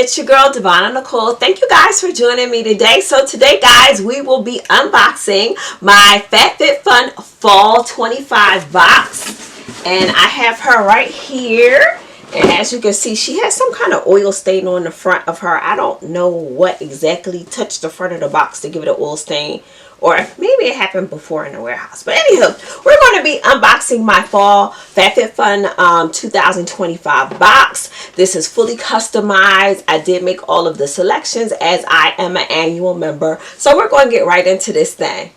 It's your girl Devonna Nicole. Thank you guys for joining me today. So today, guys, we will be unboxing my FabFitFun Fall 25 box. And I have her right here. And as you can see, she has some kind of oil stain on the front of her. I don't know what exactly touched the front of the box to give it an oil stain. Or maybe it happened before in the warehouse. But anywho, we're going to be unboxing my Fall FabFitFun 2025 box. This is fully customized. I did make all of the selections as I am an annual member. So we're going to get right into this thing.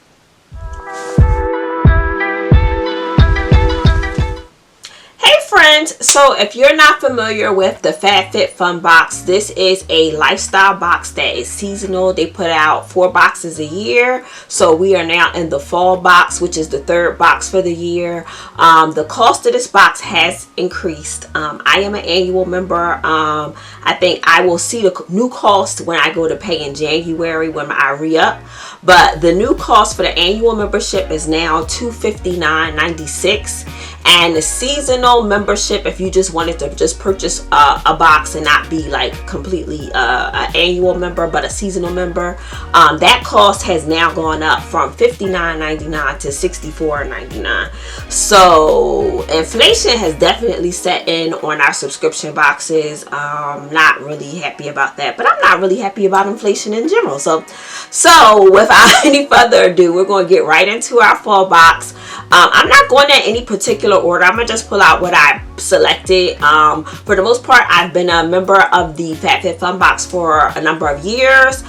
Friends, so if you're not familiar with the FabFitFun box, this is a lifestyle box that is seasonal. They put out 4 boxes a year, so we are now in the fall box, which is the 3rd box for the year. The cost of this box has increased. I am an annual member. I think I will see the new cost when I go to pay in January when I re-up, but the new cost for the annual membership is now $259.96. And the seasonal membership, if you just wanted to just purchase a box and not be like completely an annual member but a seasonal member, that cost has now gone up from $59.99 to $64.99. So inflation has definitely set in on our subscription boxes. Not really happy about that, but I'm not really happy about inflation in general. So without any further ado, we're going to get right into our fall box. I'm not going in any particular order. I'm gonna just pull out what I selected. For the most part, I've been a member of the FabFitFun box for a number of years.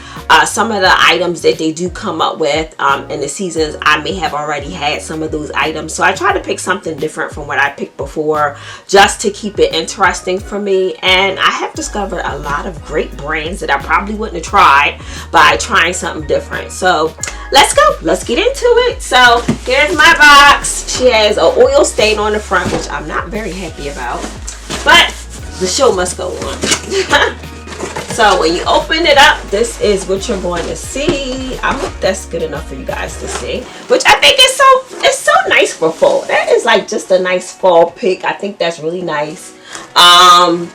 Some of the items that they do come up with in the seasons, I may have already had some of those items. So I try to pick something different from what I picked before, just to keep it interesting for me. And I have discovered a lot of great brands that I probably wouldn't have tried by trying something different. So let's go. Let's get into it. So here's my box. She has an oil stain on the front, which I'm not very happy about, but the show must go on. So when you open it up, this is what you're going to see. I hope that's good enough for you guys to see, which I think is so nice for fall. That is like just a nice fall pick. I think that's really nice. And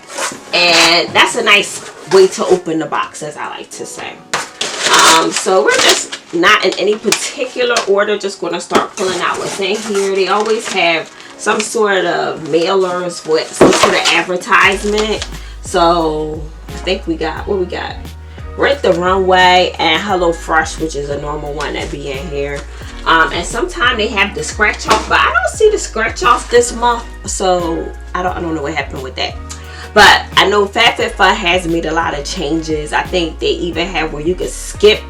that's a nice way to open the box, as I like to say. So we're just not in any particular order, just going to start pulling out what's in here. They always have some sort of mailers with some sort of advertisement. So I think we got, what we got? Rent the Runway and Hello Fresh, which is a normal one that be in here. And sometimes they have the scratch off, but I don't see the scratch off this month, so I don't know what happened with that. But I know FabFitFun has made a lot of changes. I think they even have where you could skip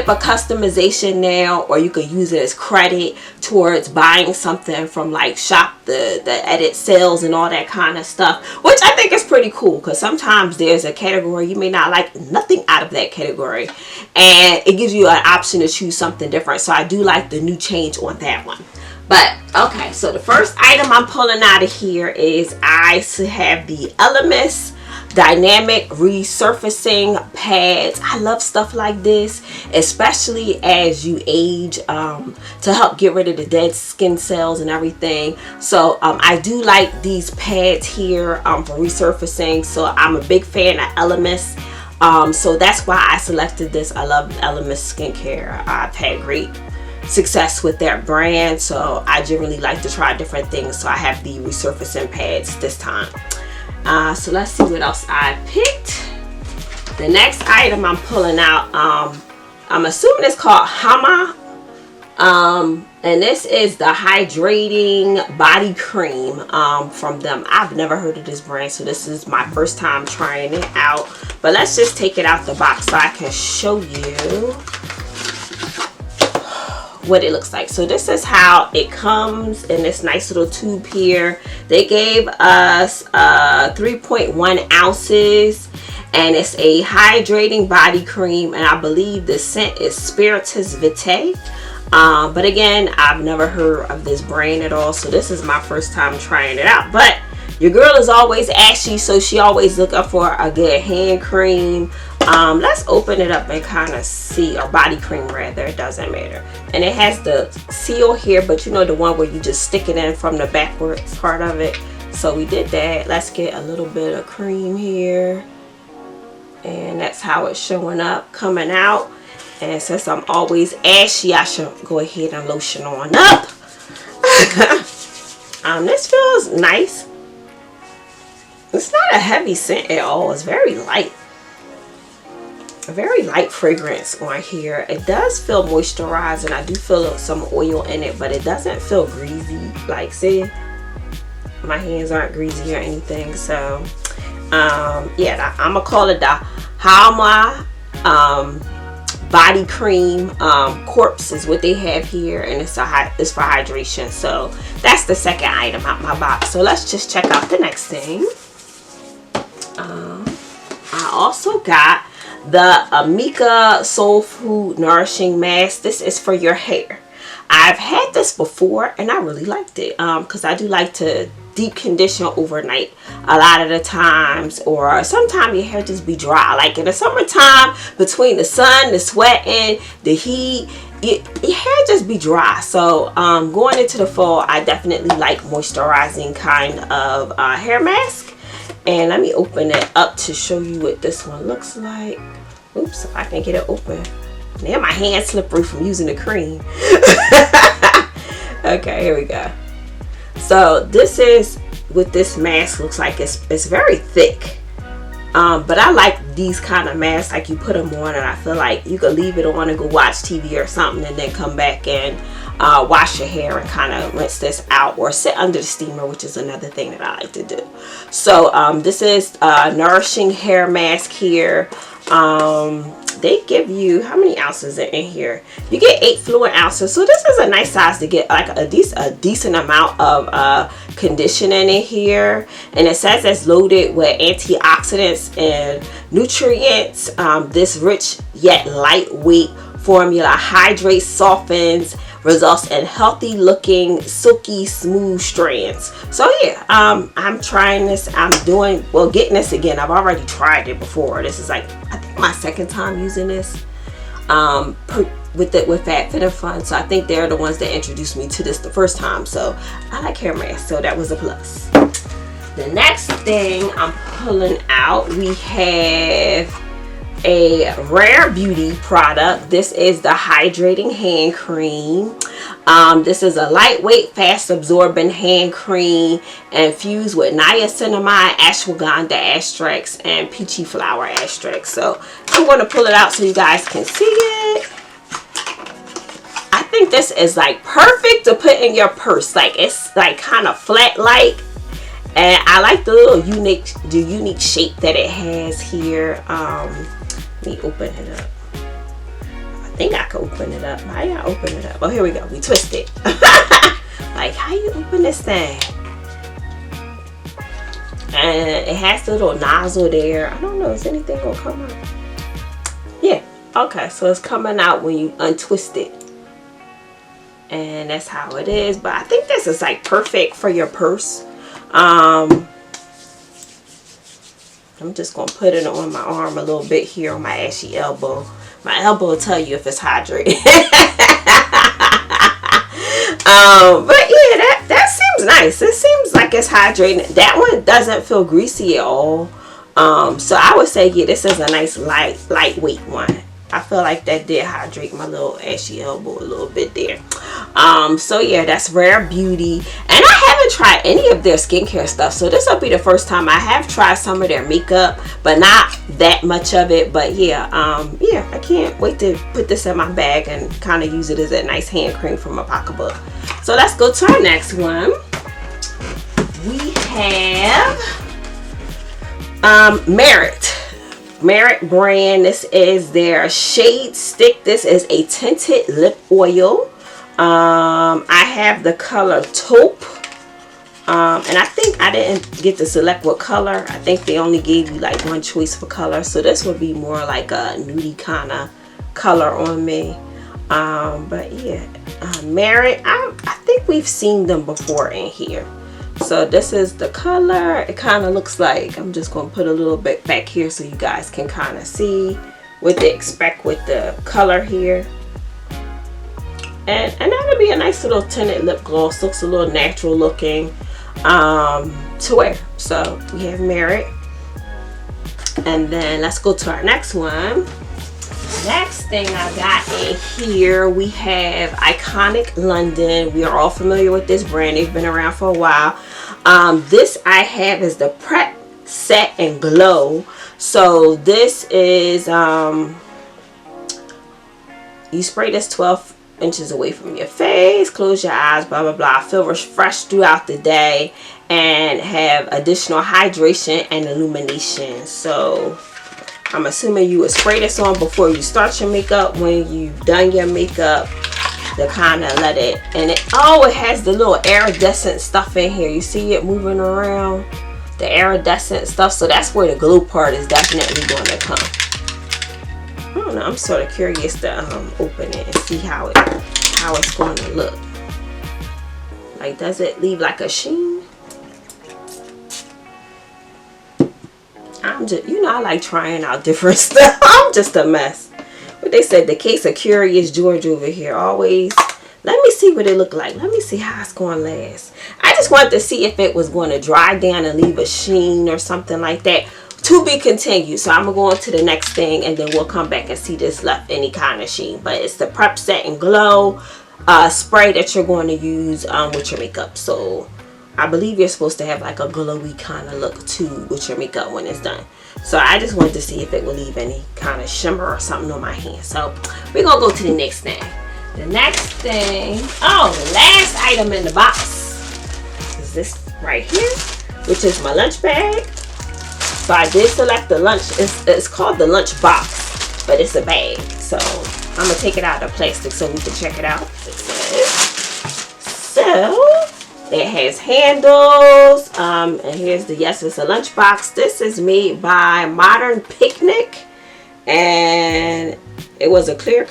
a customization now, or you could use it as credit towards buying something from like shop, the edit sales and all that kind of stuff, which I think is pretty cool, because sometimes there's a category you may not like nothing out of that category, and it gives you an option to choose something different. So I do like the new change on that one. But okay, so the first item I'm pulling out of here is I have the Elemis dynamic resurfacing pads. I love stuff like this, especially as you age, to help get rid of the dead skin cells and everything. So I do like these pads here for resurfacing. So I'm a big fan of Elemis. So that's why I selected this. I love Elemis skincare. I've had great success with their brand, so I generally like to try different things. So I have the resurfacing pads this time. So let's see what else I picked. The next item I'm pulling out, I'm assuming it's called Hama, and this is the hydrating body cream from them. I've never heard of this brand, so this is my first time trying it out. But let's just take it out the box so I can show you what it looks like. So this is how it comes in this nice little tube here. They gave us 3.1 ounces, and it's a hydrating body cream, and I believe the scent is Spiritus Vitae. But again, I've never heard of this brand at all, so this is my first time trying it out. But your girl is always ashy, so she always looking for a good hand cream. Let's open it up and kind of see, or body cream rather, it doesn't matter. And it has the seal here, but you know, the one where you just stick it in from the backwards part of it. So we did that. Let's get a little bit of cream here. And that's how it's showing up, coming out. And since I'm always ashy, I should go ahead and lotion on up. This feels nice. It's not a heavy scent at all. It's very light. A very light fragrance on here. It does feel moisturizing. I do feel some oil in it, but it doesn't feel greasy. Like, see, my hands aren't greasy or anything. So, yeah, I'm gonna call it the Halma body cream. Corpse is what they have here, and it's for hydration. So that's the second item out my box. So let's just check out the next thing. I also got the Amika Soul Food Nourishing Mask. This is for your hair. I've had this before and I really liked it because I do like to deep condition overnight a lot of the times, or sometimes your hair just be dry. Like in the summertime, between the sun, the sweating, the heat, your hair just be dry. So going into the fall, I definitely like moisturizing kind of hair mask. And let me open it up to show you what this one looks like. Oops, if I can get it open. Now my hand's slippery from using the cream. Okay, here we go. So this is what this mask looks like. It's very thick. But I like these kind of masks, like you put them on and I feel like you could leave it on and go watch TV or something and then come back and wash your hair and kind of rinse this out, or sit under the steamer, which is another thing that I like to do. So this is nourishing hair mask here. They give you, how many ounces are in here? You get 8 fluid ounces. So this is a nice size to get like a decent amount of conditioning in here. And it says it's loaded with antioxidants and nutrients. This rich yet lightweight formula hydrates, softens, results in healthy looking, silky, smooth strands. So yeah, I'm trying this. I'm getting this again. I've already tried it before. This is like, I think my second time using this with FabFitFun. So I think they're the ones that introduced me to this the first time. So I like hair masks, so that was a plus. The next thing I'm pulling out, we have a Rare Beauty product. This is the hydrating hand cream. This is a lightweight, fast absorbing hand cream infused with niacinamide, ashwagandha extracts, and peachy flower extracts. So I'm going to pull it out so you guys can see it. I think this is like perfect to put in your purse. Like it's like kind of flat like, and I like the little unique shape that it has here. Let me open it up. I think I can open it up. How do I open it up? Oh, here we go. We twist it. Like, how you open this thing? And it has the little nozzle there. I don't know. Is anything gonna come out? Yeah. Okay. So it's coming out when you untwist it. And that's how it is. But I think this is like perfect for your purse. I'm just going to put it on my arm a little bit here on my ashy elbow. My elbow will tell you if it's hydrated. But yeah, that seems nice. It seems like it's hydrating. That one doesn't feel greasy at all. So I would say, yeah, this is a nice lightweight one. I feel like that did hydrate my little ashy elbow a little bit there. So yeah, that's Rare Beauty. And I haven't tried any of their skincare stuff. So this will be the first time. I have tried some of their makeup, but not that much of it. But yeah, yeah, I can't wait to put this in my bag and kind of use it as a nice hand cream for my pocketbook. So let's go to our next one. We have Merit brand. This is their Shade Stick. This is a tinted lip oil. I have the color Taupe, and I think I didn't get to select what color. I think they only gave you like one choice for color, so this would be more like a nudie kind of color on me. But yeah, Merit, I think we've seen them before in here. So this is the color. It kind of looks like, I'm just going to put a little bit back here so you guys can kind of see what they expect with the color here. And that'll be a nice little tinted lip gloss. Looks a little natural looking to wear. So we have Merit. And then let's go to our next one. Next thing I got in here, we have Iconic London. We are all familiar with this brand. They've been around for a while. This I have is the Prep, Set, and Glow. So this is, you spray this 12 inches away from your face, close your eyes, blah, blah, blah. Feel refreshed throughout the day and have additional hydration and illumination. So I'm assuming you would spray this on before you start your makeup. When you've done your makeup, to kind of let it, and it has the little iridescent stuff in here. You see it moving around, the iridescent stuff. So that's where the glow part is definitely going to come. I don't know, I'm sort of curious to open it and see how it's going to look. Like, does it leave like a sheen? I'm just, I like trying out different stuff. I'm just a mess. But they said the case of Curious George over here. Always, let me see what it look like. Let me see how it's going to last. I just wanted to see if it was going to dry down and leave a sheen or something like that. To be continued. So I'm going to go on to the next thing, and then we'll come back and see this left any kind of sheen. But it's the Prep, Set, and Glow spray that you're going to use with your makeup. So I believe you're supposed to have like a glowy kind of look too with your makeup when it's done. So I just wanted to see if it will leave any kind of shimmer or something on my hand. So we're going to go to the next thing. The next thing, the last item in the box is this right here, which is my lunch bag. So I did select the lunch, it's called the lunch box, but it's a bag. So I'm going to take it out of the plastic so we can check it out. So it has handles, and here's yes, it's a lunch box. This is made by Modern Picnic, and it was clear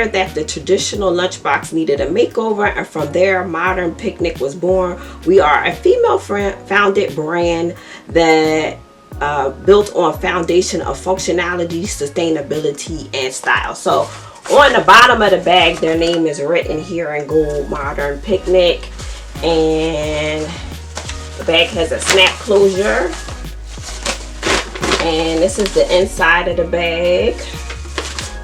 that the traditional lunchbox needed a makeover, and from there, Modern Picnic was born. We are a female-founded brand that built on foundation of functionality, sustainability, and style. So on the bottom of the bag, their name is written here in gold, Modern Picnic, and the bag has a snap closure, and this is the inside of the bag.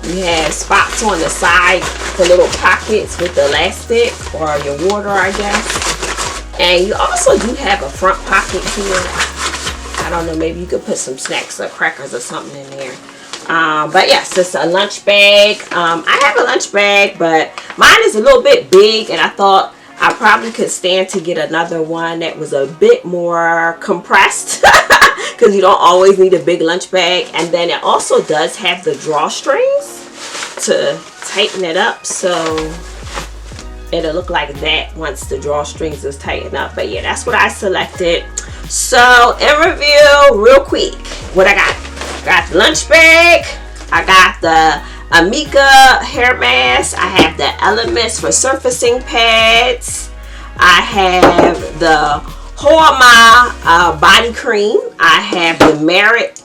You have spots on the side for little pockets with elastic or your water, I guess. And you also do have a front pocket here. I don't know, maybe you could put some snacks or crackers or something in there. But yes, it's a lunch bag. I have a lunch bag, but mine is a little bit big, and I thought I probably could stand to get another one that was a bit more compressed. Because you don't always need a big lunch bag. And then it also does have the drawstrings to tighten it up, so it'll look like that once the drawstrings is tightened up. But yeah, that's what I selected. So in review, real quick, what I got the lunch bag, I got the Amika hair mask, I have the Elements for surfacing pads, I have the Hoama body cream, I have the Merit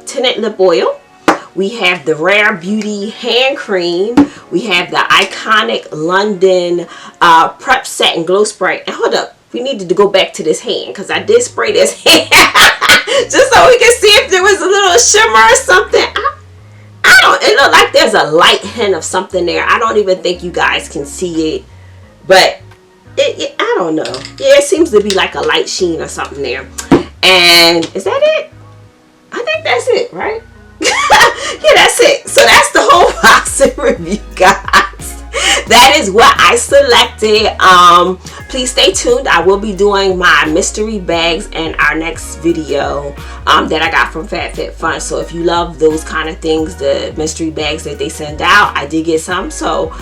tinted lip oil, we have the Rare Beauty hand cream, we have the Iconic London Prep, Set, and Glow spray. And hold up, we needed to go back to this hand because I did spray this hand just so we can see if there was a little shimmer or something. It looked like there's a light hint of something there. I don't even think you guys can see it, but I don't know. Yeah, it seems to be like a light sheen or something there. And is that it? I think that's it, right? Yeah, that's it. So that's the whole box of review, guys. That is what I selected. Please stay tuned. I will be doing my mystery bags in our next video that I got from FabFitFun. So if you love those kind of things, the mystery bags that they send out, I did get some. So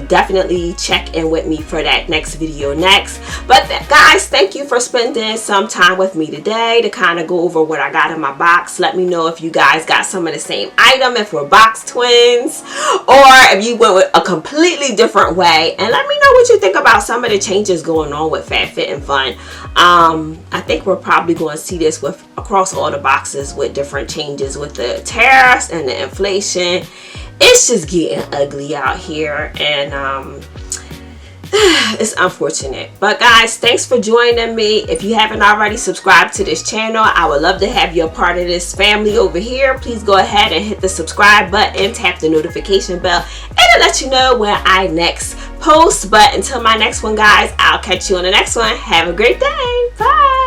definitely check in with me for that next video next. But guys, thank you for spending some time with me today to kind of go over what I got in my box. Let me know if you guys got some of the same item, if we're box twins, or if you went with a completely different way. And let me know what you think about some of the changes going on with FabFitFun. I think we're probably going to see this with across all the boxes with different changes with the tariffs and the inflation. It's just getting ugly out here, and It's unfortunate. But guys, thanks for joining me. If you haven't already subscribed to this channel, I would love to have you a part of this family over here. Please go ahead and hit the subscribe button, tap the notification bell, and it'll let you know when I next post. But until my next one, guys, I'll catch you on the next one. Have a great day. Bye.